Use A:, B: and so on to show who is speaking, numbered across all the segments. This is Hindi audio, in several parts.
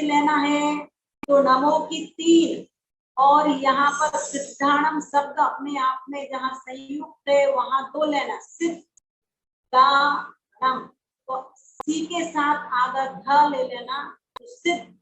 A: लेना है तो नमो की 3 और यहाँ पर सिद्धाणम शब्द अपने आप में जहाँ संयुक्त है वहां 2 लेना, सिद्धाणम, तो सी के साथ आधा ध ले लेना, तो सिद्ध।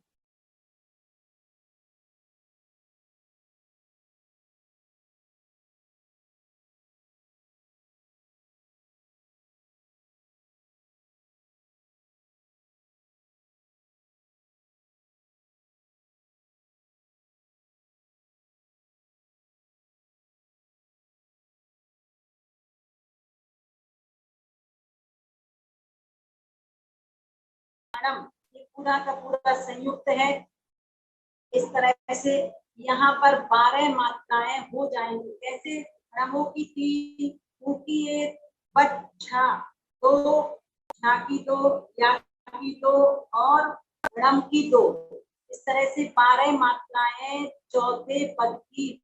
A: ये पूरा का पूरा संयुक्त है। इस तरह से यहाँ पर 12 मात्राएं हो जाएंगी। कैसे? रमो की 3, ऊ की 1, बच्चा 2, झा की 2, या की 2 और रम की 2। इस तरह से 12 मात्राएं चौथे पद की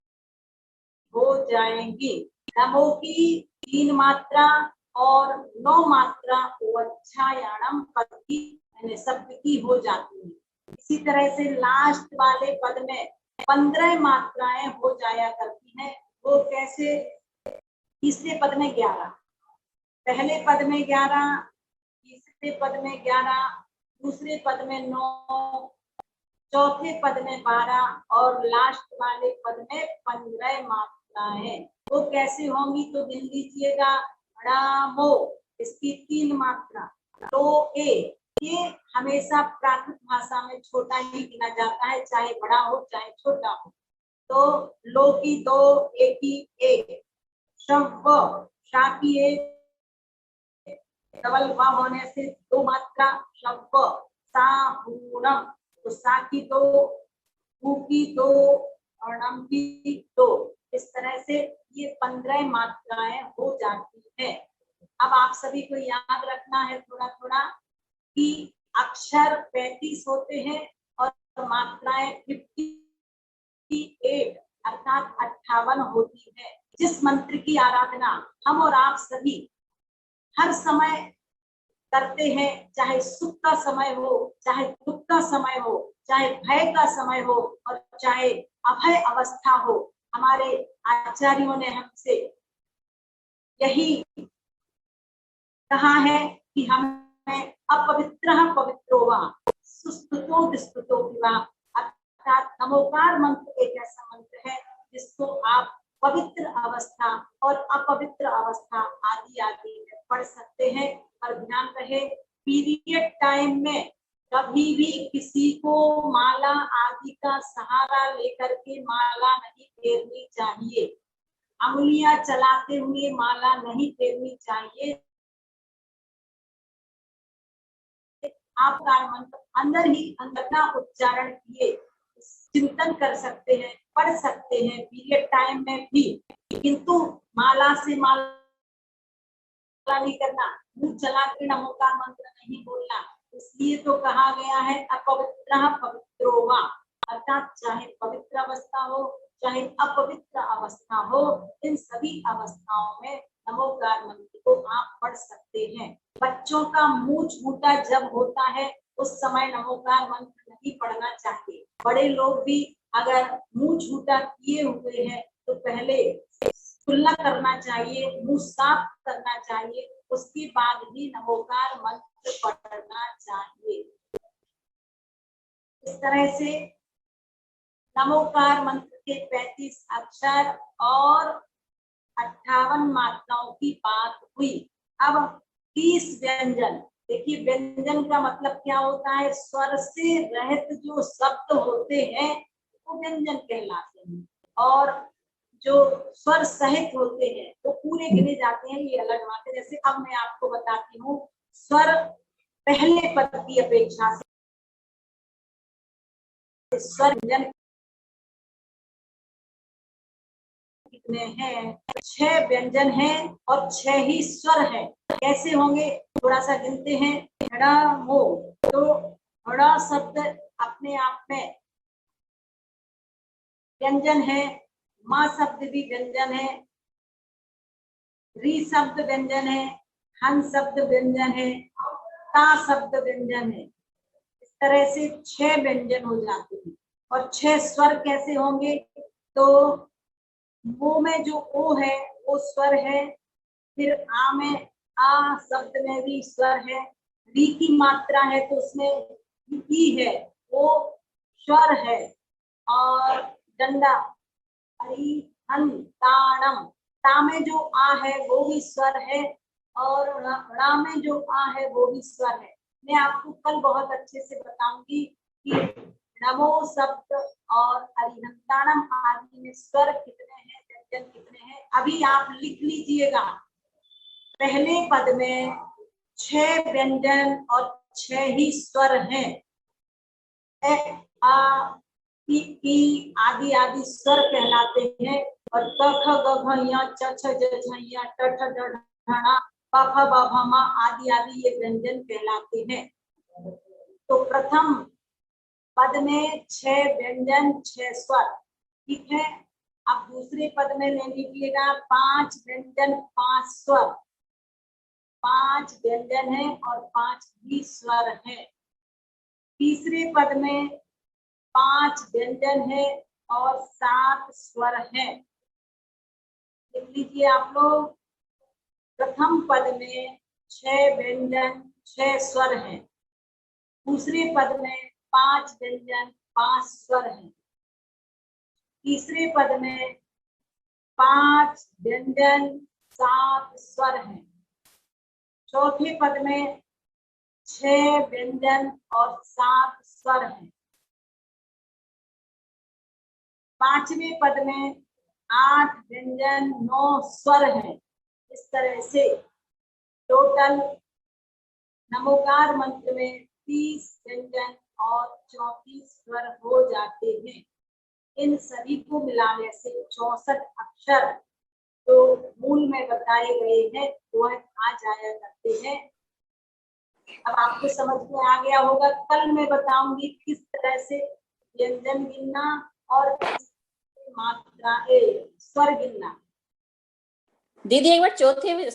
A: हो जाएंगी। नमो की 3 मात्रा और 9 मात्रा उच्चायाणम पद की शब्द की हो जाती है। इसी तरह से लास्ट वाले पद में 15 मात्राएं हो जाया करती हैं। वो कैसे? तीसरे पद में 11, पहले पद में 11, तीसरे पद में 11, दूसरे पद में 9, चौथे पद में 12 और लास्ट वाले पद में 15 मात्राएं। वो कैसे होंगी तो गिन लीजिएगा। रामो, इसकी 3 मात्रा, तो ए, ये हमेशा प्राकृत भाषा में छोटा ही गिना जाता है, चाहे बड़ा हो चाहे छोटा हो। तो लो की 2, ए की 1, शव, शा की 1, डबल व होने से 2 मात्रा, शव, साहूरम, तो सा की 2, ऊ की 2 और नम की 2। इस तरह से ये 15 मात्राएं हो जाती है। अब आप सभी को याद रखना है थोड़ा थोड़ा कि अक्षर 35 होते हैं और मात्राएं 58 अर्थात 58 होती है। जिस मंत्र की आराधना हम और आप सभी हर समय करते हैं, चाहे सुख का समय हो, चाहे दुख का समय हो, चाहे भय का समय हो और चाहे अभय अवस्था हो, हमारे आचार्यों ने हमसे यही कहा है कि हमें अपवित्र पवित्रो वा सुस्तुतो विस्तुतो वा, अर्थात नमोकार मंत्र एक ऐसा मंत्र है जिसको आप पवित्र अवस्था और अपवित्र अवस्था आदि आदि में पढ़ सकते हैं। और ध्यान रहे, पीरियड टाइम में कभी भी किसी को माला आदि का सहारा लेकर के माला नहीं फेरनी चाहिए, अंगुलियां चलाते हुए माला नहीं फेरनी चाहिए। आप मंत्र अंदर ही अंदर का उच्चारण किए चिंतन कर सकते हैं, पढ़ सकते हैं पीरियड टाइम में भी, किंतु माला से माला नहीं करना, मुंह चला के नमोकार मंत्र नहीं बोलना। इसलिए तो कहा गया है अपवित्र पवित्रो वा, अर्थात चाहे पवित्र अवस्था हो चाहे अपवित्र अवस्था हो, इन सभी अवस्थाओं में नमोकार मंत्र को आप पढ़ सकते हैं। बच्चों का मुंह छूटा जब होता है उस समय नमोकार मंत्र नहीं पढ़ना चाहिए। बड़े लोग भी अगर मुंह छूटा किए हुए हैं तो पहले कुल्ला करना चाहिए, मुंह साफ करना चाहिए, उसके बाद ही नमोकार मंत्र पढ़ना चाहिए। इस तरह से नमोकार मंत्र के 35 अक्षर और 58 मात्राओं की बात हुई। अब 30 व्यंजन। देखिए, व्यंजन का मतलब क्या होता है? स्वर से रहित जो शब्द होते हैं वो व्यंजन कहलाते हैं, और जो स्वर सहित होते हैं वो पूरे गिने जाते हैं, ये अलग बात है। जैसे अब मैं आपको बताती हूँ, स्वर पहले पद की अपेक्षा से स्वर व्यंजन कितने हैं? 6 व्यंजन हैं और 6 ही स्वर हैं। कैसे होंगे थोड़ा सा गिनते हैं। ड़ा मो, तो ड़ा शब्द अपने आप में व्यंजन है, माँ शब्द भी व्यंजन है, री शब्द व्यंजन है, हन शब्द व्यंजन है, ता शब्द व्यंजन है। इस तरह से 6 व्यंजन हो जाते हैं। और 6 स्वर कैसे होंगे? तो वो में जो ओ है वो स्वर है, फिर आ में आ शब्द में भी स्वर है, री की मात्रा है तो उसमें ई है, वो स्वर है। और डंडा हरि हन ताणम, ता में जो आ है वो भी स्वर है, और रा में जो आ है वो भी स्वर है। मैं आपको कल बहुत अच्छे से बताऊंगी कि नमो शब्द और हरिहंताणम आदि में स्वर कितने हैं, व्यंजन कितने हैं। अभी आप लिख लीजिएगा, पहले पद में 6 व्यंजन और 6 ही स्वर हैं। ए आ ई आदि आदि स्वर कहलाते हैं। और क ख ग घ य च छ ज झ य ट ठ ड ढ ण प फ ब भ म आदि आदि ये व्यंजन कहलाते हैं। तो प्रथम पद में 6 व्यंजन 6 स्वर, ठीक है। अब दूसरे पद में ले लीजिएगा 5 व्यंजन 5 स्वर, 5 व्यंजन है और 5 भी स्वर है। तीसरे पद में 5 व्यंजन है और 7 स्वर है। लिख लीजिए आप लोग, प्रथम पद में 6 व्यंजन 6 स्वर हैं, दूसरे पद में 5 व्यंजन 5 स्वर हैं, तीसरे पद में 5 व्यंजन 7 स्वर हैं, चौथे पद में 6 व्यंजन और 7 स्वर हैं, पांचवें पद में 8 व्यंजन 9 स्वर हैं। इस तरह से टोटल नमोकार मंत्र में 30 व्यंजन और 34 स्वर हो जाते हैं। इन सभी को मिलाने से 64 अक्षर जो मूल में बताए गए हैं वह आ जाया करते हैं। अब आपको समझ में आ गया होगा। कल मैं बताऊंगी किस तरह से व्यंजन गिनना और मात्रा स्वर गिनना।
B: दीदी एक बार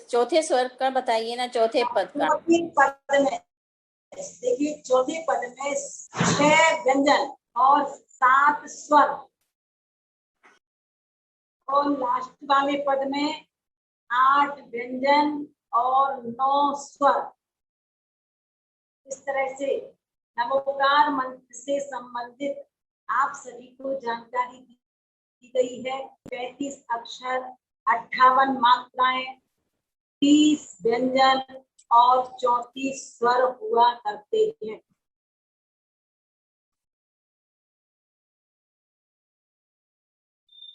B: चौथे स्वर का बताइए ना, चौथे पद का।
A: पद में देखिए, चौथे पद में 6 व्यंजन और 7 स्वर, और लास्ट वाले पद में 8 व्यंजन और 9 स्वर। इस तरह से नमोकार मंत्र से संबंधित आप सभी को जानकारी दी गई है। 35 अक्षर, 58 मात्राएं, 30 व्यंजन और 34 स्वर हुआ करते हैं।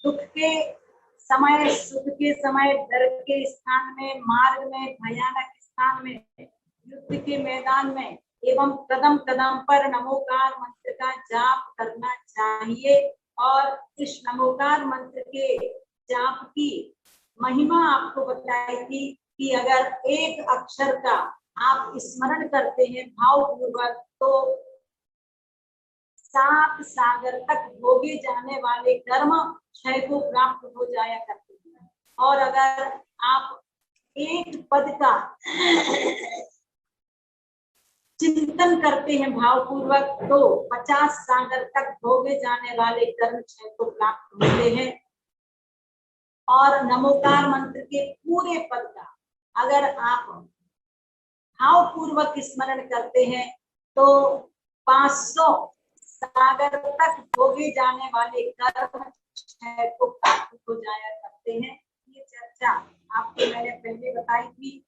A: दुख के समय, सुख के समय, डर के स्थान में, मार्ग में, भयानक स्थान में, युद्ध के मैदान में एवं कदम कदम पर नमोकार मंत्र का जाप करना चाहिए। और इस नमोकार मंत्र के जाप की महिमा आपको बताई थी कि अगर एक अक्षर का आप स्मरण करते हैं भावपूर्वक तो 7 सागर तक भोगे जाने वाले कर्म क्षय को प्राप्त हो जाया करते हैं। और अगर आप एक पद का चिंतन करते हैं भावपूर्वक तो 50 सागर तक भोगे जाने वाले कर्म क्षय को प्राप्त होते हैं। और नमोकार मंत्र के पूरे पद का अगर आप भावपूर्वक स्मरण करते हैं तो 500 सागर तक भोगे जाने वाले कर्म क्षय को प्राप्त हो जाया करते हैं। ये चर्चा आपको मैंने पहले बताई थी।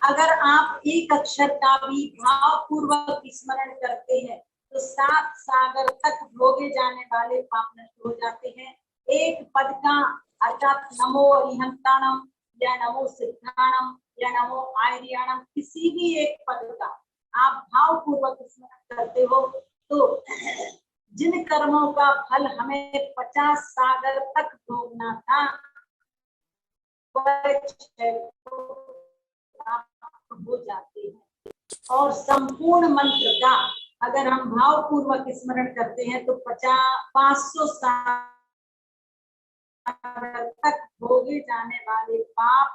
A: अगर आप एक अक्षर का भी भावपूर्वक स्मरण करते हैं तो 7 सागर तक भोगे जाने वाले पाप नष्ट हो जाते हैं। एक पद का अर्थात नमो अरिहंताणम या नमो सिद्धाणम या नमो आर्याणम, किसी भी एक पद का आप भावपूर्वक स्मरण करते हो तो जिन कर्मों का फल हमें 50 सागर तक भोगना था हो जाते हैं। और संपूर्ण मंत्र का अगर हम भावपूर्वक स्मरण करते हैं तो 500 सागर तक भोगे जाने वाले पाप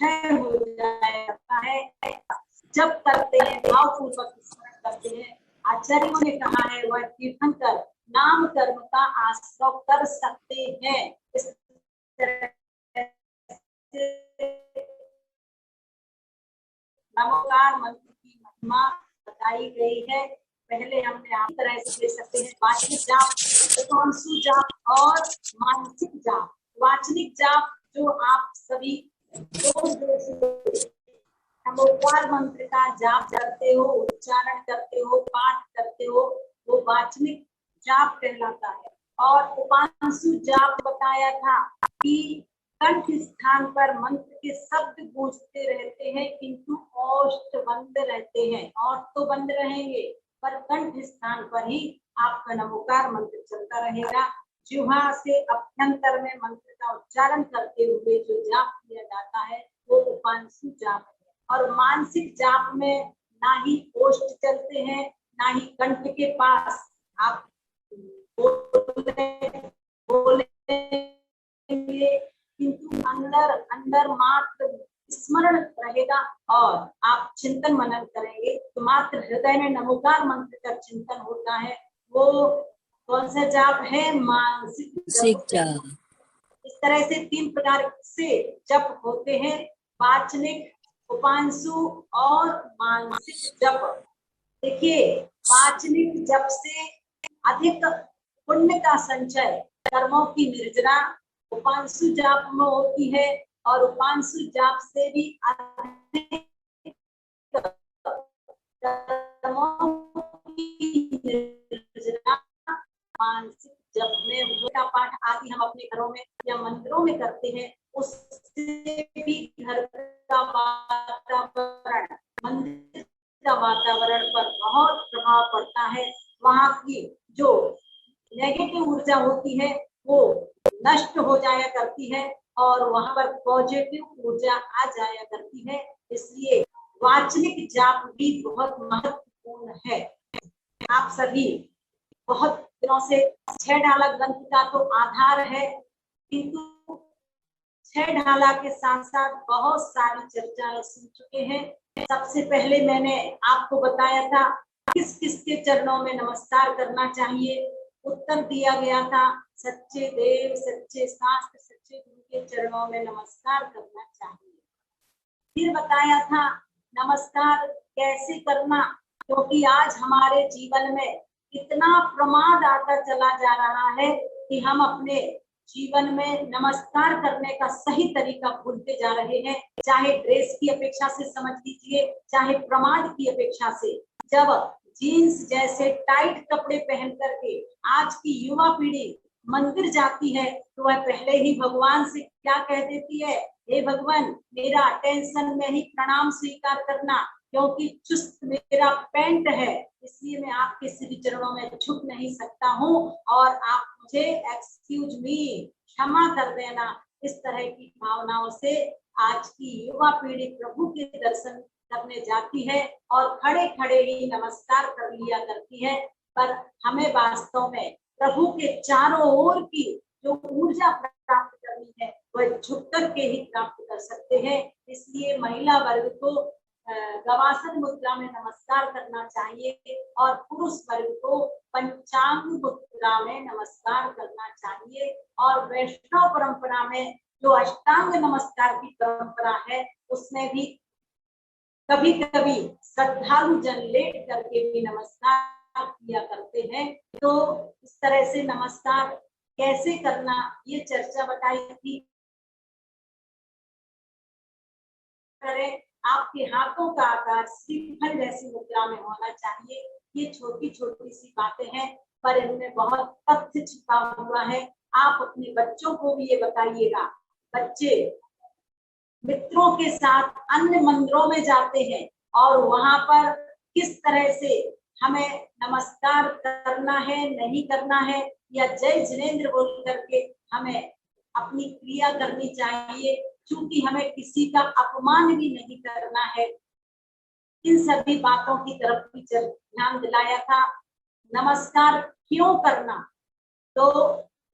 A: क्षय हो जाता है जब करते हैं, भावपूर्वक स्मरण करते हैं। आचार्यों ने कहा है वह तीर्थंकर नाम कर्म का आश्रय कर सकते हैं। इस तरह नमोकार मंत्र की महिमा बताई गई है। पहले हमने आप तरह से ले सकते हैं वाचनिक जाप, उपांशु जाप और मानसिक जाप। वाचनिक जाप जो आप सभी नमोकार मंत्र का जाप करते हो, उच्चारण करते हो, पाठ करते हो, वो वाचनिक जाप कहलाता है। और उपांशु जाप बताया था कि कंठ स्थान पर मंत्र के शब्द गूंजते रहते हैं किंतु ओष्ठ बंद रहते हैं। ओष्ठ तो बंद रहेंगे पर कंठ स्थान पर ही आपका नमोकार मंत्र चलता रहेगा। जिह्वा से अभ्यंतर में मंत्र का उच्चारण करते हुए जो जाप किया जाता है वो उपांशु जाप है। और मानसिक जाप में ना ही ओष्ठ चलते हैं ना ही कंठ के पास आप बोलेंगे किंतु अंदर अंदर मात्र स्मरण रहेगा और आप चिंतन मनन करेंगे तो मात्र हृदय में नमोकार मंत्र का चिंतन होता है। वो कौन सा जाप है? मानसिक जाप। इस तरह से 3 प्रकार से जप होते हैं, वाचनिक, उपांशु और मानसिक जप। देखिए, वाचनिक जप से अधिक पुण्य का संचय, कर्मों की निर्जना उपांशु जाप में होती है और उपांशु जाप से भी अधिक कर्मों की निर्जना मानसिक जप में पूजा पाठ आदि हम अपने घरों में या मंदिरों में करते हैं, उससे भी घर का वातावरण, मंदिर का वातावरण पर बहुत प्रभाव पड़ता है। वहाँ की जो नेगेटिव ऊर्जा होती है वो नष्ट हो जाया करती है और वहां पर पॉजिटिव ऊर्जा आ जाया करती है। इसलिए वाचनिक जाप भी बहुत महत्वपूर्ण है। आप सभी बहुत दिनों से 6 ढाला ग्रंथ का तो आधार है, किंतु 6 ढाला के साथ साथ बहुत सारी चर्चाएं सुन चुके हैं। सबसे पहले मैंने आपको बताया था किस किस के चरणों में नमस्कार करना चाहिए। उत्तर दिया गया था सच्चे देव, सच्चे शास्त्र, सच्चे गुरु के चरणों में नमस्कार करना चाहिए। फिर बताया था नमस्कार कैसे करना, क्योंकि आज हमारे जीवन में इतना प्रमाद आता चला जा रहा है कि हम अपने जीवन में नमस्कार करने का सही तरीका भूलते जा रहे हैं। चाहे ड्रेस की अपेक्षा से समझ लीजिए, चाहे प्रमाद की अपेक्षा से। जब जीन्स जैसे टाइट कपड़े पहन करके आज की युवा पीढ़ी मंदिर जाती है तो वह पहले ही भगवान से क्या कह देती है? हे भगवान, मेरा अटेंशन में ही प्रणाम स्वीकार करना, क्योंकि चुस्त मेरा पैंट है, इसलिए मैं आपके श्री चरणों में झुक नहीं सकता हूँ और आप मुझे एक्सक्यूज मी, क्षमा कर देना। इस तरह की भावनाओं से आज की युवा पीढ़ी प्रभु के दर्शन करने जाती है और खड़े खड़े ही नमस्कार कर लिया करती है। पर हमें वास्तव में प्रभु के चारों ओर की जो ऊर्जा प्राप्त करनी है वह झुक कर के ही प्राप्त कर सकते हैं। इसलिए महिला वर्ग को गवासन मुद्रा में नमस्कार करना चाहिए और पुरुष वर्ग को पंचांग मुद्रा में नमस्कार करना चाहिए। और वैष्णव परंपरा में जो अष्टांग नमस्कार की परंपरा है उसमें भी कभी कभी श्रद्धालु जन लेट करके भी नमस्कार किया करते हैं। तो इस तरह से नमस्कार कैसे करना ये चर्चा बताई थी। करें, आपके हाथों का आकार श्रीफल जैसी मुद्रा में होना चाहिए। ये छोटी छोटी सी बातें हैं पर इनमें बहुत तथ्य छिपा हुआ है। आप अपने बच्चों को भी ये बताइएगा। बच्चे मित्रों के साथ अन्य मंदिरों में जाते हैं और वहां पर किस तरह से हमें नमस्कार करना है, नहीं करना है, या जय जिनेंद्र बोल करके हमें अपनी क्रिया करनी चाहिए, क्योंकि हमें किसी का अपमान भी नहीं करना है। इन सभी बातों की तरफ भी ध्यान दिलाया था। नमस्कार क्यों करना, तो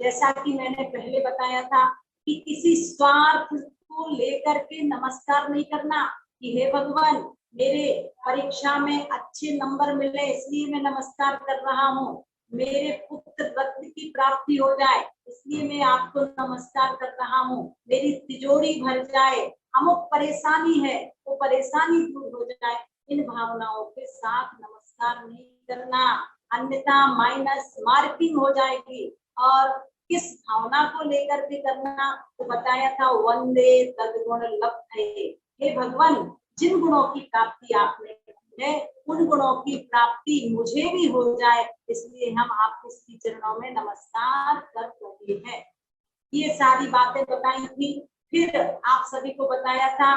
A: जैसा कि मैंने पहले बताया था कि किसी स्वार्थ को लेकर के नमस्कार नहीं करना कि हे भगवान मेरे परीक्षा में अच्छे नंबर मिले इसलिए मैं नमस्कार कर रहा हूँ, मेरे पुत्र रत्न की प्राप्ति हो जाए इसलिए मैं आपको नमस्कार कर रहा हूँ, मेरी तिजोरी भर जाए, अमुक परेशानी है वो परेशानी दूर हो जाए, इन भावनाओं के साथ नमस्कार नहीं करना, अन्यथा माइनस मार्किंग हो जाएगी। और किस भावना को लेकर के करना तो बताया था, वंदे तद्गुण लब्धे, हे भगवान जिन गुणों की प्राप्ति आपने की है उन गुणों की प्राप्ति मुझे भी हो जाए, इसलिए हम आपके श्री चरणों में नमस्कार कर रहे हैं। ये सारी बातें बताई थी। फिर आप सभी को बताया था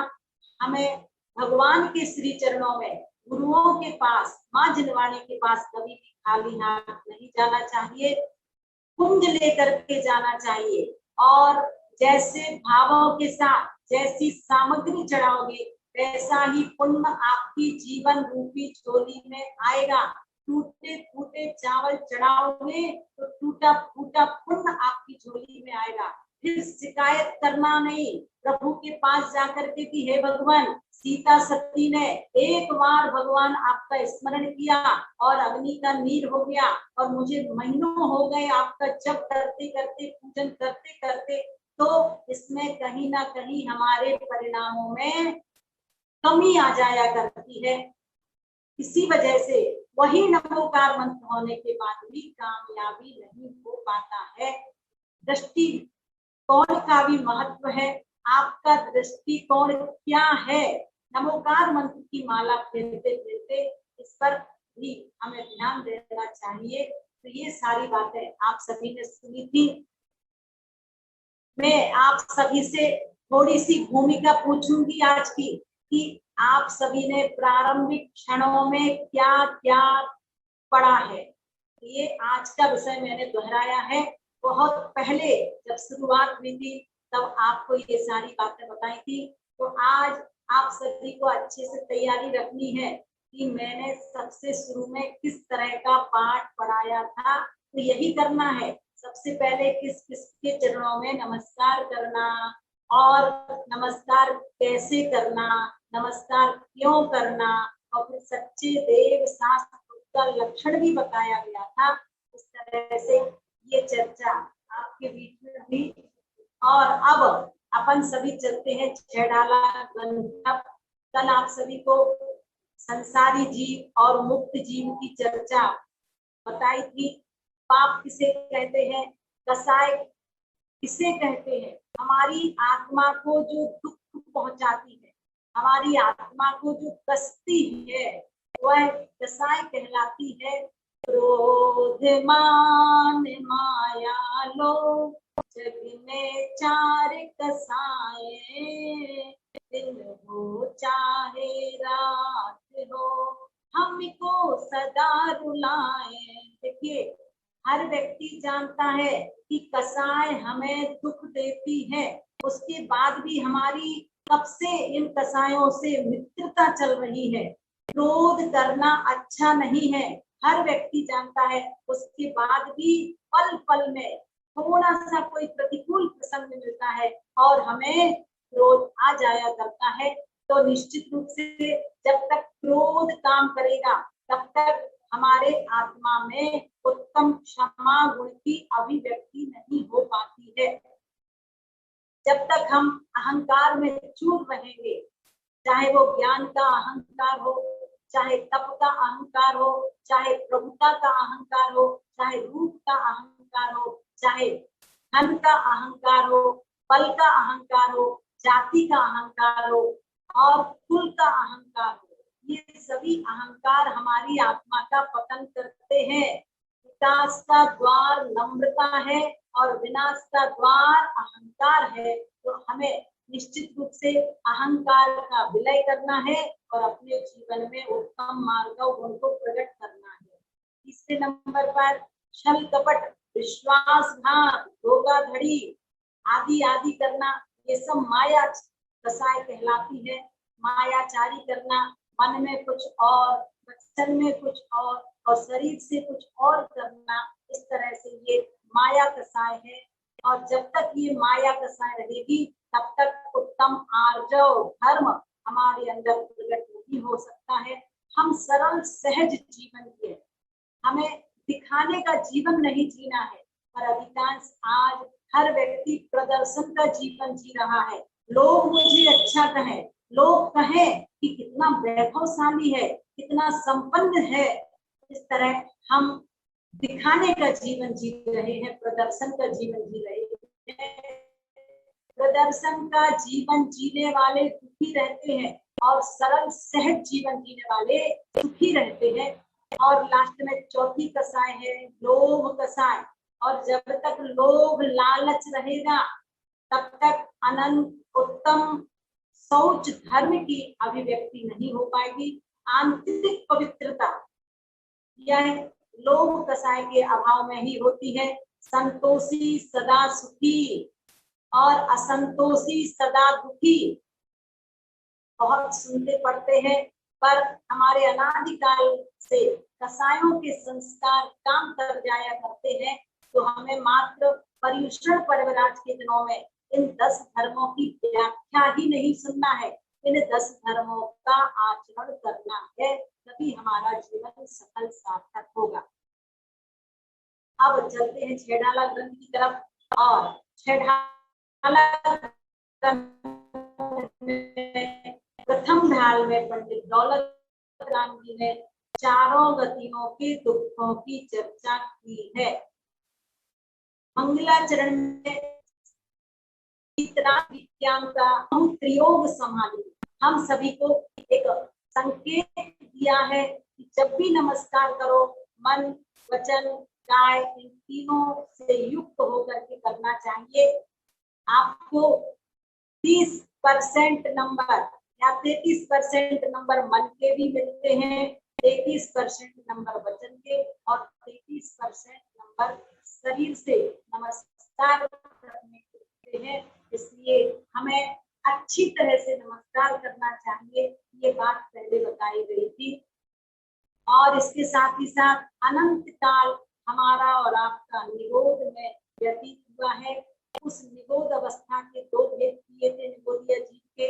A: हमें भगवान के श्री चरणों में, गुरुओं के पास, माँ जिनवाणी के पास कभी भी खाली हाथ नहीं जाना चाहिए, कुंज लेकर के जाना चाहिए। और जैसे भावों के साथ जैसी सामग्री चढ़ाओगे वैसा ही पुण्य आपकी जीवन रूपी झोली में आएगा। टूटे फूटे चावल चढ़ाओगे तो टूटा फूटा पुण्य आपकी झोली में आएगा। फिर शिकायत करना नहीं, प्रभु के पास जाकर के कि हे भगवान सीता सती ने एक बार भगवान आपका स्मरण किया और अग्नि का नीर हो गया और मुझे महीनों हो गए आपका जप करते करते पूजन करते करते, तो इसमें कहीं ना कहीं हमारे परिणामों में कमी आ जाया करती है। इसी वजह से वही नमोकार मंत्र होने के बाद भी कामयाबी नहीं हो पाता है। दृष्टिकोण का भी महत्व है। आपका दृष्टिकोण क्या है? नमोकार मंत्र की माला फेरते फेरते इस पर भी हमें ध्यान देना चाहिए। तो ये सारी बातें आप सभी ने सुनी थी। मैं आप सभी से थोड़ी सी भूमिका पूछूंगी आज की कि आप सभी ने प्रारंभिक क्षणों में क्या क्या पढ़ा है। ये आज का विषय मैंने दोहराया है। बहुत पहले जब शुरुआत हुई थी तब आपको ये सारी बातें बताई थी। तो आज आप सभी को अच्छे से तैयारी रखनी है कि मैंने सबसे शुरू में किस तरह का पाठ पढ़ाया था। तो यही करना है, सबसे पहले किस किस के चरणों में नमस्कार करना और नमस्कार कैसे करना, नमस्कार क्यों करना, और फिर सच्चे देव शास्त्र का लक्षण भी बताया गया था। इस तरह से ये चर्चा आपके बीच में हुई। और अब अपन सभी चलते हैं छेड़ाला ग्रंथ। कल आप सभी को संसारी जीव और मुक्त जीव की चर्चा बताई थी। पाप किसे कहते हैं, कसाय किसे कहते हैं, हमारी आत्मा को जो दुख पहुंचाती है, हमारी आत्मा को जो कसती है वह कसाय कहलाती है। क्रोधमान माया लो जग में चार कसाए, दिन हो चाहे रात हो हमको सदा रुलाए। देखिए हर व्यक्ति जानता है कि कसाय हमें दुख देती है, उसके बाद भी हमारी कब से इन कसायों से मित्रता चल रही है। क्रोध करना अच्छा नहीं है, हर व्यक्ति जानता है। उसके बाद भी पल पल में थोड़ा सा कोई प्रतिकूल प्रसंग मिलता है और हमें क्रोध आ जाया करता है। तो निश्चित रूप से जब तक क्रोध काम करेगा तब तक हमारे आत्मा में उत्तम क्षमा गुण की अभिव्यक्ति नहीं हो पाती है। जब तक हम अहंकार में चूर रहेंगे, चाहे वो ज्ञान का अहंकार हो, चाहे तप का अहंकार हो, चाहे प्रभुता का अहंकार हो, चाहे रूप का अहंकार हो, चाहे धन का अहंकार हो, बल का अहंकार हो, जाति का अहंकार हो और कुल का अहंकार हो, ये सभी अहंकार हमारी आत्मा का पतन करते हैं। विकास का द्वार नम्रता है और विनाश का द्वार अहंकार है। तो हमें निश्चित रूप से अहंकार का विलय करना है और अपने जीवन में उत्तम मार्ग गुण को प्रकट करना है। तीसरे नंबर पर छल कपट, विश्वासघात, धोखाधड़ी आदि आदि करना, ये सब माया कसाय कहलाती है। मायाचारी करना, मन में कुछ और, वचन में कुछ और शरीर से कुछ और करना, इस तरह से ये माया कसाय है। और जब तक ये माया कसाय रहेगी तब तक उत्तम आर्जव धर्म हमारे अंदर प्रकट नहीं हो सकता है। हम सरल सहज जीवन के, हमें दिखाने का जीवन नहीं जीना है, पर अधिकांश आज हर व्यक्ति प्रदर्शन का जीवन जी रहा है। लोग मुझे अच्छा कहें, लोग कहें कि कितना वैभवशाली है, कितना संपन्न है, इस तरह हम दिखाने का जीवन जी रहे हैं, प्रदर्शन का जीवन जी रहे हैं। प्रदर्शन का जीवन जीने वाले दुखी रहते हैं और सरल सहज जीवन जीने वाले सुखी रहते हैं। और लास्ट में चौथी कसाय है लोभ कसाय। और जब तक लोभ लालच रहेगा तब तक अनंत उत्तम शौच धर्म की अभिव्यक्ति नहीं हो पाएगी। आंतरिक पवित्रता यह लोभ कसाय के अभाव में ही होती है। संतोषी सदा सुखी और असंतोषी सदा दुखी बहुत सुनते पढ़ते हैं, पर हमारे अनादिकाल से कसायों के संस्कार काम कर जाया करते हैं। तो हमें मात्र पर्युषण पर्वराज के दिनों में इन 10 धर्मों की व्याख्या ही नहीं सुनना है, इन 10 धर्मों का आचरण करना है, तभी हमारा जीवन सफल सार्थक होगा। अब चलते हैं छेड़ाला ग्रंथ की तरफ। और छेड़ाला प्रथम ढाल में पंडित दौलत राम जी ने चारों गतियों के दुखों की चर्चा की है। मंगलाचरण में विज्ञान का प्रयोग संभाली हम सभी को एक संकेत दिया है कि जब भी नमस्कार करो मन वचन काय इन तीनों से युक्त होकर के करना चाहिए। आपको 30% नंबर या 33% नंबर मन के भी मिलते हैं, 33% नंबर वचन के और 33% नंबर शरीर से नमस्कार करने के मिलते हैं। इसलिए हमें अच्छी तरह से नमस्कार करना चाहिए, ये बात पहले बताई गई थी। और इसके साथ ही साथ अनंत काल हमारा और आपका निरोध में व्यतीत हुआ है। उस निरोध अवस्था के 2 भेद किए थे निगोदिया जी के,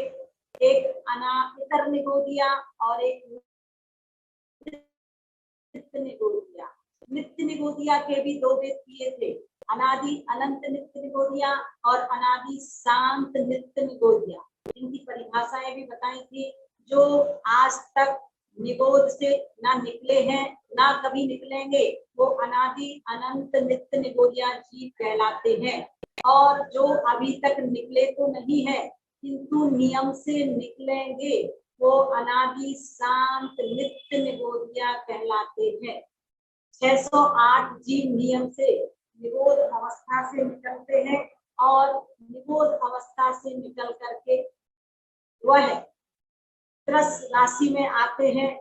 A: एक इतर निगोदिया और एक नित्य निगोदिया। नित्य निगोदिया के भी 2 भेद किए थे, अनादि अनंत नित्य निगोदिया और अनादि शांत नित्य निगोदिया। इनकी परिभाषाएं भी बताई थी। जो आज तक निगोद से ना निकले हैं ना कभी निकलेंगे, वो अनादि अनंत नित्य निगोदिया जी कहलाते हैं। और जो अभी तक निकले तो नहीं है किंतु नियम से निकलेंगे, वो अनादि शांत नित्य निगोदिया कहलाते हैं। 608 जीव नियम से निगोद अवस्था से निकलते हैं और निगोद अवस्था से निकल करके वह त्रस राशि में आते हैं।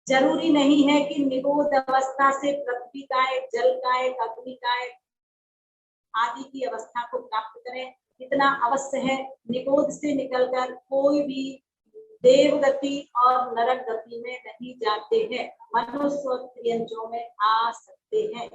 A: जरूरी नहीं है कि निगोद अवस्था से पृथ्वी कायक, जल कायक, अग्नि कायक आदि की अवस्था को प्राप्त करें। इतना अवश्य है, निगोद से निकलकर कोई भी देव गति और नरक गति में नहीं जाते हैं, मनुष्य और त्रियंजों में आ सकते हैं।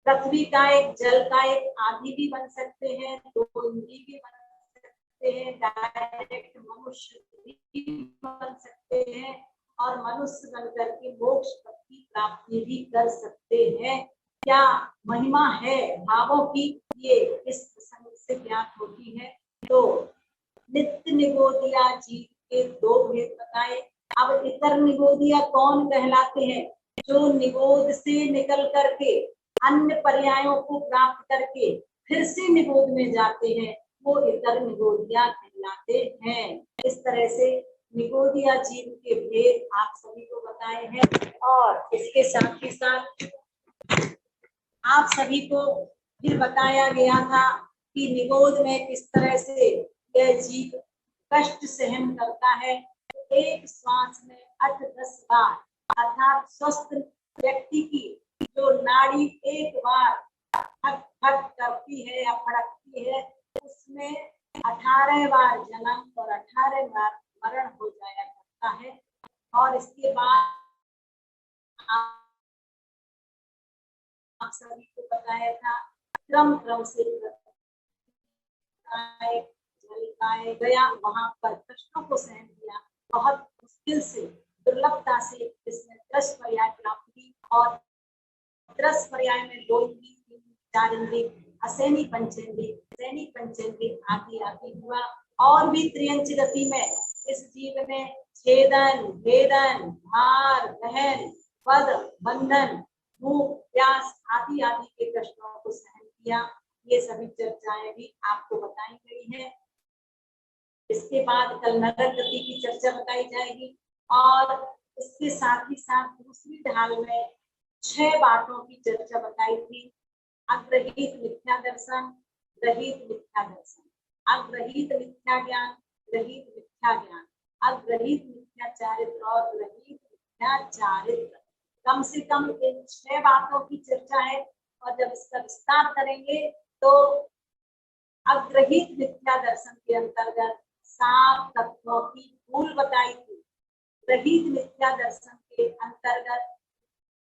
A: पृथ्वी का एक, जल का एक आदि भी बन सकते हैं, 2 इंद्री भी बन सकते हैं, डायरेक्ट मनुष्य भी बन सकते हैं और मनुष्य बनकर के मोक्ष पद की प्राप्ति भी कर सकते हैं। क्या महिमा है भावों की, ये इस प्रसंग से ज्ञात होती है। तो नित्य निगोदिया जी के 2 भेद बताए। अब इतर निगोदिया कौन कहलाते हैं? जो निगोद से निकल करके अन्य पर्यायों को प्राप्त करके फिर से निगोद में जाते हैं, वो इतर निगोदिया कहलाते हैं। इस तरह से निगोदिया जीव के भेद आप सभी को बताए हैं। और इसके साथ ही साथ आप सभी को फिर बताया गया था कि निगोद में किस तरह से यह जीव कष्ट सहन करता है। एक श्वास में 8-10 बार, अर्थात स्वस्थ व्यक्ति की जो नाड़ी एक बार फट फट करती है या फड़कती है, उसमें 18 बार जन्म और 18 बार मरण हो जाया करता है। और इसके बाद आप सभी को बताया था क्रम क्रम से गया, वहां पर कष्टों को सहन किया, बहुत मुश्किल से दुर्लभता से इसने 10 पर्याय प्राप्त की और 10 पर्याय में 2 इंद्री 4 इंद्री असैनी पंचेंद्री आदि आदि हुआ। और भी त्रियंच गति में इस जीव ने छेदन भेदन भार दहन पद बंधन भूख प्यास आदि आदि के कष्टों को सहन किया। ये सभी चर्चाएं भी आपको बताई गई है। इसके बाद कल नरक गति की चर्चा बताई जाएगी और इसके साथ ही साथ दूसरी ढाल में 6 बातों की चर्चा बताई थी। अग्रहित मिथ्या दर्शन, ग्रहित मिथ्या दर्शन, अग्रहित मिथ्या ज्ञान, ग्रहित मिथ्या ज्ञान, अग्रहित मिथ्या चारित्र और ग्रहित मिथ्या चारित्र। कम से कम इन 6 बातों की चर्चा है और जब इसका विस्तार करेंगे तो अग्रहित मिथ्या दर्शन के अंतर्गत 7 तत्वों की भूल बताई थी। ग्रहित मिथ्या दर्शन के अंतर्गत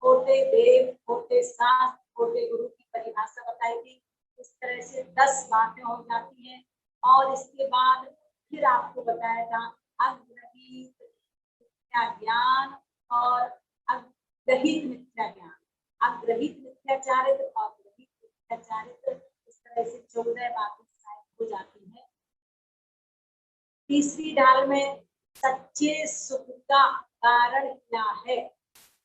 A: खोटे देव, खोटे शास्त्र, खोटे गुरु की परिभाषा बताई थी। इस तरह से 10 बातें हो जाती हैं और इसके बाद फिर आपको बताया था अग्रहित मिथ्या ज्ञान और अग्रहित मिथ्या ज्ञान, अग्रहित मिथ्या चारित्र और ग्रहित मिथ्या चारित्र। इस तरह से 14 बातें हो जाती है। तीसरी ढाल में सच्चे सुख का कारण क्या है,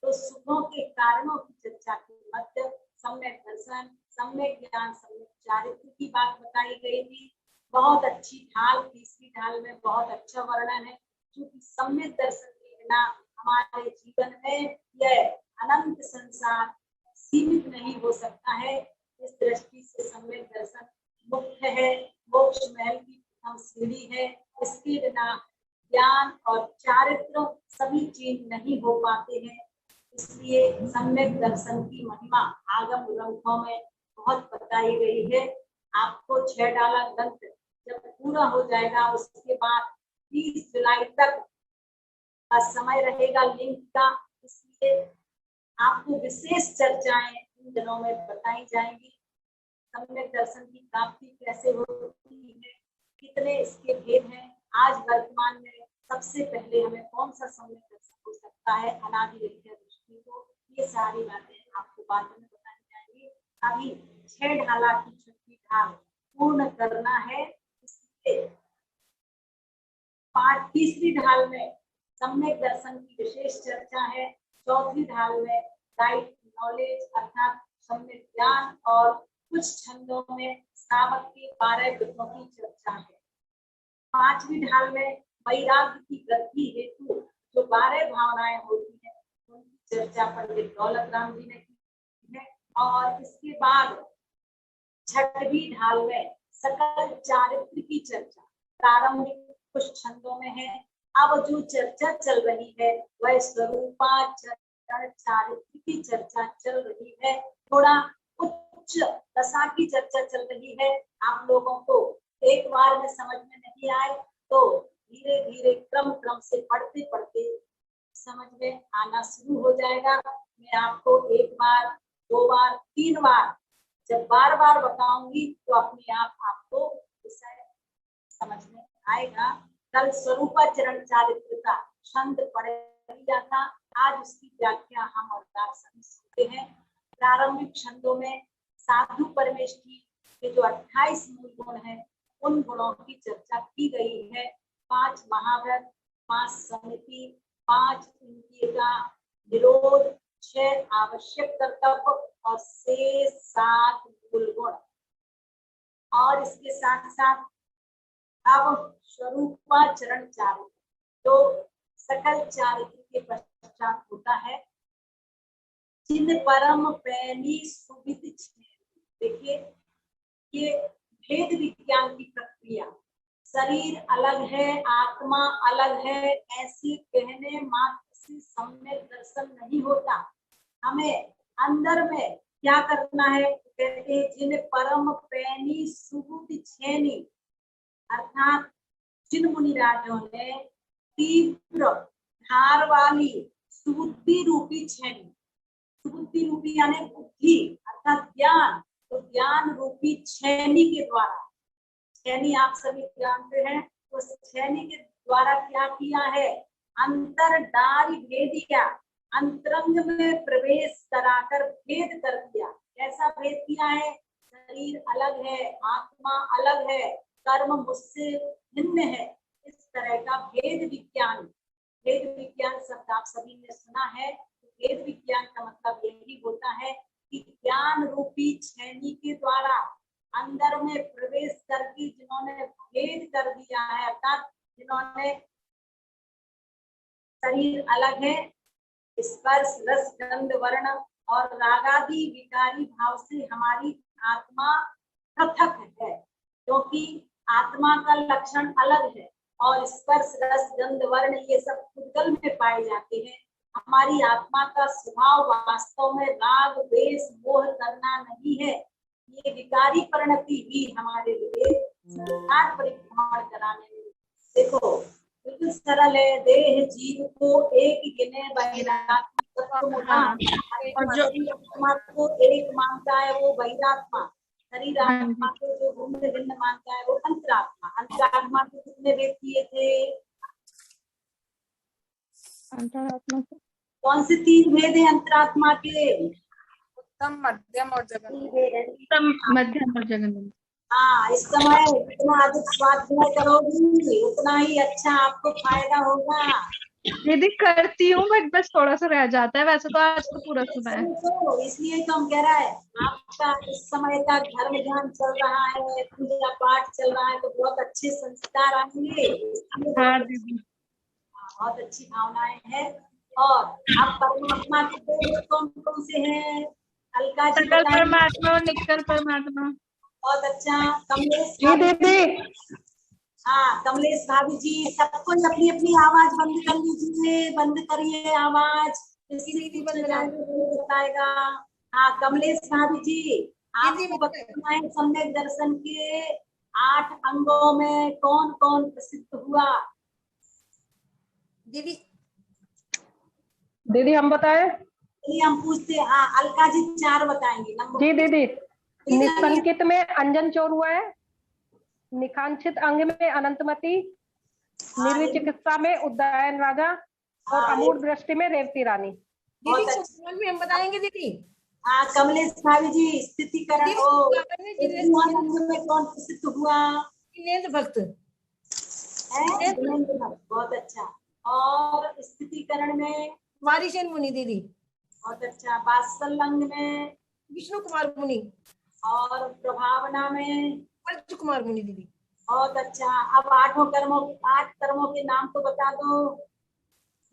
A: तो सुखों के कारणों की चर्चा के मध्य सम्यक दर्शन, सम्यक ज्ञान, सम्यक चारित्र की बात बताई गई थी। बहुत अच्छी ढाल, तीसरी ढाल में बहुत अच्छा वर्णन है, क्योंकि सम्यक दर्शन के बिना हमारे जीवन में यह अनंत संसार सीमित नहीं हो सकता है। इस दृष्टि से सम्यक दर्शन मुख्य है, मोक्ष महल की प्रथम सीढ़ी है। इसके बिना ज्ञान और चारित्र सभी चीज नहीं हो पाते हैं। इसलिए सम्यक दर्शन की महिमा आगम ग्रंथों में बहुत बताई गई है। आपको 6 डाला ग्रंथ जब पूरा हो जाएगा उसके बाद 30 जुलाई तक का समय रहेगा लिंक का, इसलिए आपको विशेष चर्चाएं इन दिनों में बताई जाएंगी। सम्यक दर्शन की प्राप्ति कैसे होती है, कितने इसके भेद हैं, आज वर्तमान में सबसे पहले हमें कौन सा सम्यक दर्शन हो सकता है अनादि विद्या दृष्टि को, ये सारी बातें आपको बाद में बताई जाएंगी। अभी 6 ढाला की छठी ढाल पूर्ण करना है, इसलिए तीसरी ढाल में सम्यक दर्शन की विशेष चर्चा है। चौथी ढाल में राइट नॉलेज अर्थात सम्यक ज्ञान और कुछ छंदों में श्रावक के 12 व्रतों की चर्चा है। 5वीं ढाल में वैराग्य की वृद्धि हेतु जो 12 भावनाएं होती हैं उनकी चर्चा पंडित दौलत राम जी ने की है। और इसके बाद 6वीं ढाल में सकल चारित्र की चर्चा प्रारंभिक कुछ छंदों में है। अब जो चर्चा चल रही है वह स्वरूपाचरण चारित्र की चर्चा चल रही है। थोड़ा उच्च दशा की चर्चा चल रही है। आप लोगों को एक बार में समझ में नहीं आए तो धीरे धीरे क्रम क्रम से पढ़ते पढ़ते समझ में आना शुरू हो जाएगा। मैं आपको 1 बार 2 बार 3 बार जब बार बार बताऊंगी तो अपने आप आपको विषय समझ में आएगा। कल स्वरूपाचरण चारित्र का छंद पढ़ लिया था, आज उसकी व्याख्या हम और सभी सुनते हैं। प्रारंभिक छंदों में साधु परमेष्ठी के जो 28 मूल गुण हैं उन गुणों की चर्चा की गई है। 5 महाव्रत, 5 समिति, 5 इंद्रिय का निरोध, 6 आवश्यक कर्तव्य और शेष 7 मूल गुण। और इसके साथ साथ अब स्वरूपाचरण चारित्र तो सकल चारित्र के पश्चात होता है जिन परम पैनी सुविद। देखिए ये भेद विज्ञान की प्रक्रिया, शरीर अलग है आत्मा अलग है ऐसे कहने मात्र से सम्यक दर्शन नहीं होता। हमें अंदर में क्या करना है, कहते हैं जिन परम पैनी सुबुद्धि छेनी, अर्थात जिन मुनिराजों ने तीव्र धार वाली सुबुद्धि रूपी छेनी, सुबुद्धि रूपी यानी बुद्धि अर्थात ज्ञान तो ज्ञान रूपी छेनी के द्वारा, छेनी आप सभी जानते हैं, तो छेनी के द्वारा क्या किया है, अंतरदारी भेदिया, अंतरंग में प्रवेश कराकर भेद कर दिया। कैसा भेद किया है, शरीर अलग है, आत्मा अलग है, कर्म मुझसे भिन्न है, इस तरह का भेद विज्ञान। भेद विज्ञान शब्द आप सभी ने सुना है। भेद विज्ञान का मतलब यही होता है कि ज्ञान रूपी छेनी के द्वारा अंदर में प्रवेश करके जिन्होंने भेद कर दिया है, अर्थात जिन्होंने शरीर अलग है, स्पर्श रस गंध वर्ण और रागादि विकारी भाव से हमारी आत्मा पृथक है, क्योंकि आत्मा का लक्षण अलग है और स्पर्श रस गंध वर्ण ये सब खुदगल में पाए जाते हैं। हमारी आत्मा का स्वभाव वास्तव में राग द्वेष मोह करना नहीं है। ये विकारी परिणति भी हमारे लिए संसार परिभ्रमण कराने में, देखो बिल्कुल सरल है। देह जीव को एक गिने बहिरात्मा, और जो आत्मा को एक मानता है वो बहिरात्मा, शरीर आत्मा को जो भिन्न भिन्न मानता है वो अंतरात्मा। अंतरात्मा के कितने भेद किए थे,
C: अंतरात्मा
A: कौन से 3 भेद है अंतरात्मा के,
C: उत्तम मध्यम और जगन, उत्तम मध्यम और जगन।
A: हाँ, इस समय जितना अधिक स्वाध्याय करोगी उतना ही अच्छा आपको फायदा होगा।
C: दीदी करती हूँ बट बस थोड़ा सा रह जाता है, वैसे तो आज तो पूरा सुना है।
A: तो इसलिए तो हम कह रहा है आपका इस समय का धर्म ज्ञान चल रहा है, पूजा पाठ चल रहा है, तो बहुत अच्छे संस्कार आएंगे।
C: हाँ दीदी,
A: बहुत अच्छी भावनाएं हैं। और आप परमात्मा के भेद कौन कौन से हैं, अलका जी
C: सकल
A: बताएं।
C: परमात्मा और निकल परमात्मा।
A: बहुत अच्छा। कमलेश जी, हाँ कमलेश भाभी जी, सबको अपनी अपनी आवाज बंद कर लीजिए, बंद करिए आवाज, इसलिए बताएगा। हाँ कमलेश भाभी जी, आपको बताना है सम्यक दर्शन के 8 अंगों में कौन कौन प्रसिद्ध हुआ।
D: दीदी हम बताए,
A: चलिए हम पूछते हैं। हाँ अलका जी 4 बताएंगे नंबर।
D: जी दीदी, निसंकित में अंजन चोर हुआ है, निकांक्षित अंग में अनंतमती, निर्विचिकित्सा में उदयन राजा और अमूर्त दृष्टि में रेवती रानी।
E: दीदी हम बताएंगे दीदी।
A: हाँ कमलेश भाभी जी, स्थितिकरण में कौन प्रसिद्ध हुआ,
E: भक्त
A: है बहुत अच्छा। और स्थितिकरण में
E: वारिसेन मुनि दीदी।
A: बहुत अच्छा। वात्सल्यंग में
E: विष्णु कुमार मुनि।
A: और प्रभावना में
E: पंच कुमार मुनि दीदी।
A: बहुत अच्छा। अब 8 कर्मों के नाम तो बता दो।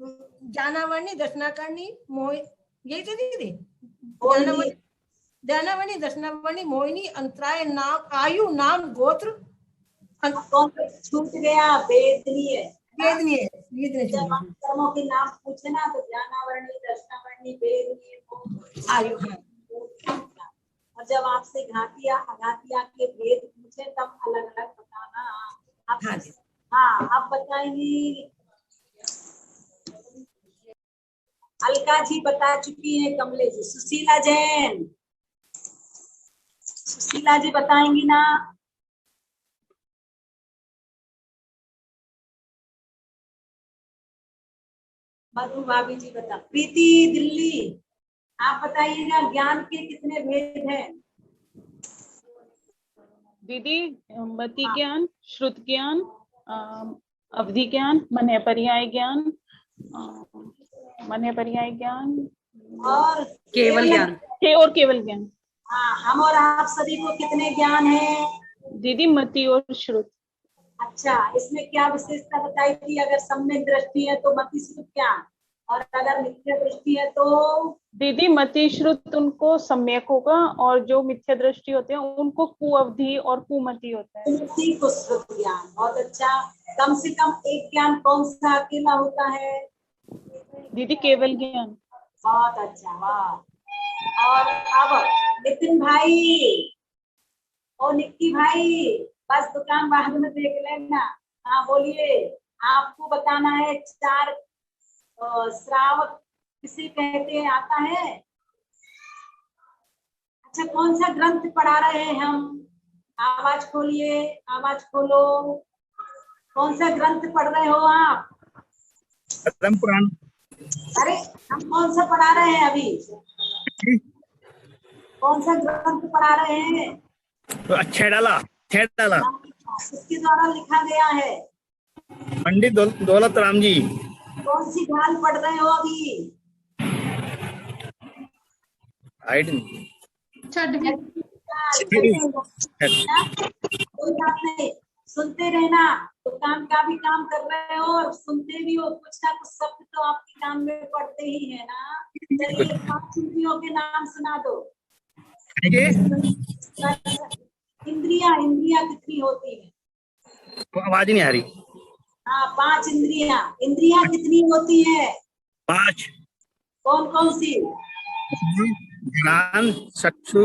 E: ज्ञानावरणी, दर्शनाकरणी, मोह, यही तो दीदी। ज्ञानावरणी, दर्शनावरणी, मोहिनी, अंतराय, नाम, आयु, नाम, गोत्र।
A: कौन छूट गया, वेदनी है।
E: जब
A: आप कर्मों के नाम पूछे ना तो ज्ञानावरणी, दर्शनावरणी, वेदनी, आयु। और जब आपसे घातिया अघातिया के भेद पूछे तब अलग अलग बताना। हाँ आप बताएंगी। अलका जी बता चुकी है, कमलेश जी। सुशीला जैन, सुशीला जी बताएंगी ना। मधु भाभी जी बता। प्रीति दिल्ली, आप बताइएगा ज्ञान के कितने भेद हैं।
F: दीदी मति ज्ञान, श्रुत ज्ञान, अवधि ज्ञान, मन्य पर्याय ज्ञान,
A: और
F: केवल ज्ञान और केवल ज्ञान।
A: हाँ हम और आप सभी को कितने ज्ञान है
F: दीदी, मति और श्रुत।
A: अच्छा, इसमें क्या विशेषता बताई थी, अगर सम्यक दृष्टि है तो मति श्रुत ज्ञान, और अगर मिथ्या दृष्टि है तो
F: दीदी मति श्रुत उनको सम्यक होगा और जो मिथ्या दृष्टि होते हैं उनको कुअवधि और कुमति होता है।
A: को श्रुत ज्ञान। बहुत अच्छा। कम से कम एक ज्ञान कौन सा अकेला होता है
F: दीदी, केवल ज्ञान।
A: बहुत अच्छा, वाह। और अब नितिन भाई और निक्की भाई, बस दुकान बाद में देख लेना। हाँ बोलिए, आपको बताना है 4 श्रावक किसे कहते हैं, आता है। अच्छा, कौन सा ग्रंथ पढ़ा रहे हैं हम? आवाज खोलिए, आवाज खोलो। कौन सा ग्रंथ पढ़ रहे हो आप?
G: पद्म पुराण।
A: अरे हम कौन सा पढ़ा रहे हैं अभी? कौन सा ग्रंथ पढ़ा रहे हैं?
G: छेड़ाला, छेड़ाला।
A: इसके द्वारा लिखा गया है।
G: पंडित दौलत राम जी।
A: कौन सी ढाल पढ़ रहे हो अभी? कोई बात नहीं, सुनते रहना। तो काम का भी काम कर रहे हो और सुनते भी हो, कुछ ना कुछ शब्द तो आपके काम में पढ़ते ही है ना। चलिए 5 इंद्रियों के नाम सुना दो। इंद्रियां कितनी होती है?
G: आवाज नहीं आ रही।
A: हाँ, 5 इंद्रियां कितनी होती है?
G: 5।
A: कौन कौन सी?
G: ज्ञान, चक्षु,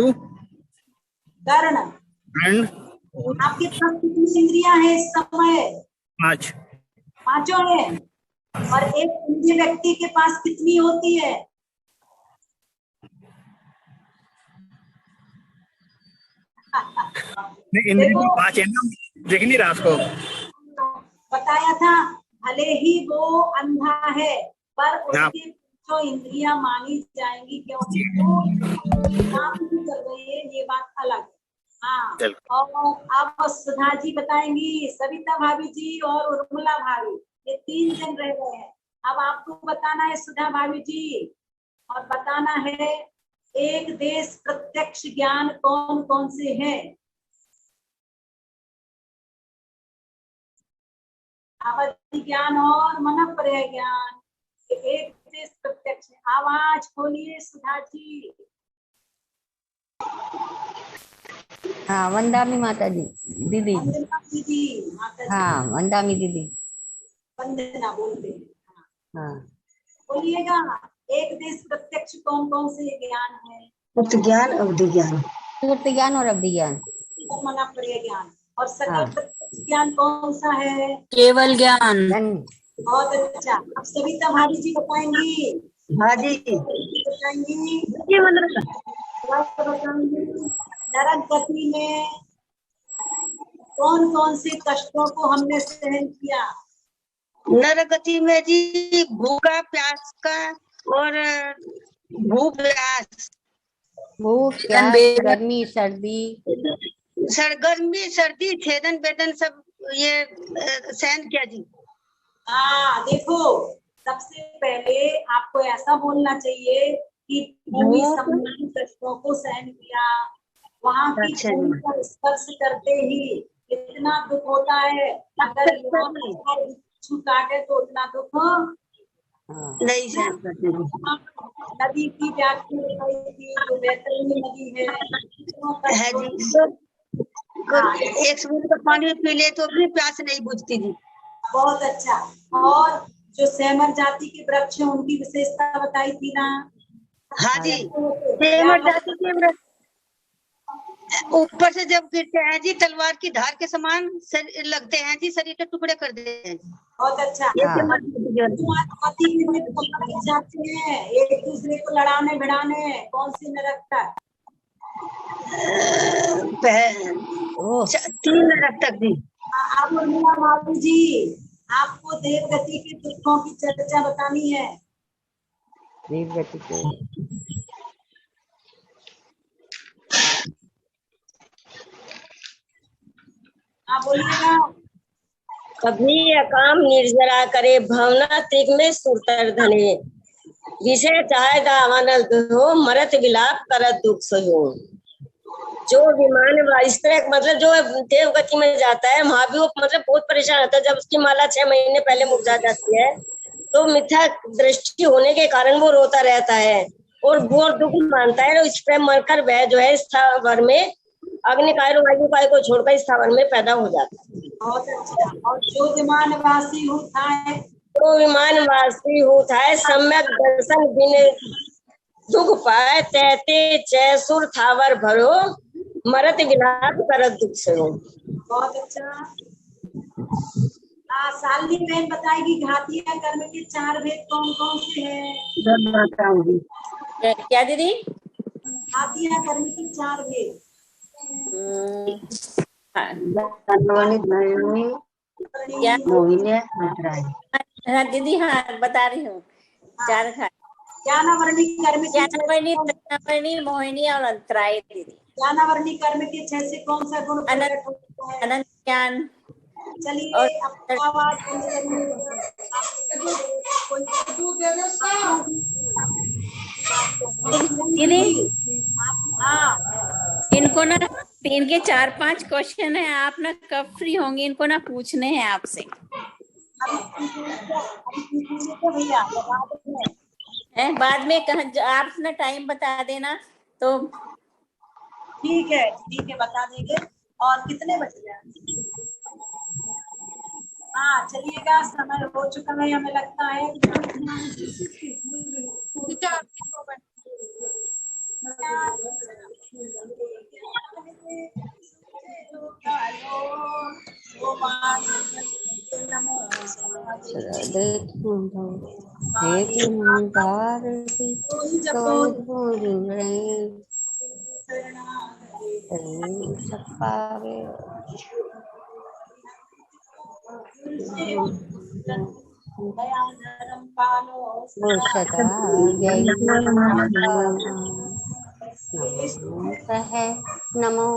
A: कर्ण।
G: और
A: आपके पास कितनी इंद्रियां हैं इस समय?
G: 5।
A: 5 है। और एक इंद्रिय व्यक्ति के पास कितनी होती है?
G: नहीं, इंद्रिय 5 है ना, देख नहीं रहा उसको।
A: बताया था, भले ही वो अंधा है पर उसकी जो इंद्रियां मानी जाएंगी, क्योंकि वो काम भी कर रही है, ये बात अलग है। हाँ, और अब सुधा जी बताएंगी, सविता भाभी जी और उर्मिला भाभी, ये 3 जन रह गए हैं। अब आपको बताना है सुधा भाभी जी, और बताना है एक देश प्रत्यक्ष ज्ञान कौन कौन से हैं? अवधि ज्ञान और मनःपर्य ज्ञान, एक देश प्रत्यक्ष। आवाज खोलिए सुधा जी।
H: हाँ, वंदामी माता जी, दीदी।
A: वंदना दीदी, माता जी।
H: हाँ, वंदामी दीदी।
A: वंदना बोलते हैं।
H: हाँ,
A: बोलिएगा, एक देश प्रत्यक्ष कौन कौन से ज्ञान है?
E: मुक्त ज्ञान, अवधि ज्ञान।
H: सुरत ज्ञान और अवधि ज्ञान।
A: मनःपर्य ज्ञान। और सकल
H: हाँ।
A: प्रत्यक्ष ज्ञान कौन सा है?
B: केवल ज्ञान।
A: बहुत अच्छा। अब सविता भाभी जी बताएंगी।
E: हाँ जी।
A: बताएंगी।
E: बताएंगी
A: नरक गति में कौन कौन से कष्टों को हमने सहन किया?
E: नरगति में जी भूखा, प्यास का और भूख, प्यास,
H: भूख, प्यास, गर्मी, सर्दी,
E: गर्मी, सर्दी, छेदन, वेदन सब ये सहन किया जी।
A: हाँ, देखो, सबसे पहले आपको ऐसा बोलना चाहिए कि भूमि संबंधी कष्टों को सहन किया। वहाँ की भूमि पर स्पर्श करते ही इतना दुख होता है, अगर बिच्छू काटे तो उतना दुख
E: नहीं सहन करते।
A: नदी की व्याख्या बताई थी, जो बैतरणी नदी है
E: जी। एक सूरज का पानी पी ले तो भी प्यास नहीं बुझती जी।
A: बहुत अच्छा। और जो सेमर जाति के वृक्ष हैं उनकी विशेषता बताई थी ना?
E: हाँ जी, सेमर जाति के वृक्ष ऊपर से जब गिरते हैं जी तलवार की धार के समान लगते हैं जी, शरीर के टुकड़े कर देते हैं।
A: बहुत अच्छा। जाते हैं एक दूसरे को लड़ाने भिड़ाने, कौन सी नरक तक?
E: 3 नरक तक जी।
A: अब उर्मिला भाभी जी, आपको देव गति के दुखों की चर्चा बतानी है।
H: देव गति के
A: बोलिएगा।
I: कभी अकाम निर्जरा करे, भावना त्रिक में सुरतर धने, विषय चाहे दावानल हो, मरत विलाप करत दुख सहो। जो विमान इस तरह मतलब जो देव गति में जाता है, वहां भी वो मतलब बहुत परेशान होता है। जब उसकी माला 6 महीने पहले मुरझा जाती है तो मिथ्या दृष्टि होने के कारण वो रोता रहता है और वो दुख मानता है। इस पर मरकर वह जो है स्थावर में अग्निकाय वायुकाय को छोड़कर स्थावर में पैदा हो जाता है।
A: बहुत अच्छा। और जो विमानवासी होता है,
I: तो विमानवासी होता है, सम्यक दर्शन बिन दुख पाए, तहते चैसुर थावर भरो, मरत विलाप करत दुख से हो।
A: बहुत अच्छा। सालनी बहन बताएगी घातीय कर्म के 4 भेद कौन कौन से हैं?
B: क्या दीदी?
A: आदिया कर्म की 4 भेद।
B: हाँ, क्या?
E: मोहिनी मथुराई।
B: हाँ दीदी, हाँ बता रही हूँ। 4 खा
A: ज्ञानावर्णी कर्म की 6 से
B: ज्ञानावर्णी, तृणावर्णी, मोहिनी और अंतराय दीदी।
A: ज्ञानावर्णी कर्म के 6 से कौन सा गुण प्रकट होता है?
B: अनंत ज्ञान।
A: चलिए
B: और
A: अपनी आवाज बंद करिए।
B: दीदी
A: हाँ
B: इनको ना, इनके 4-5 क्वेश्चन है, आप ना कब फ्री होंगे, इनको ना पूछने हैं आपसे।
A: भैया बाद में
B: है बाद में आप ना टाइम बता देना तो।
A: ठीक है बता देंगे। और कितने बज गए? हाँ चलिएगा, समय हो चुका है हमें लगता है। दयाधरम पालो
H: सदा जय है नमो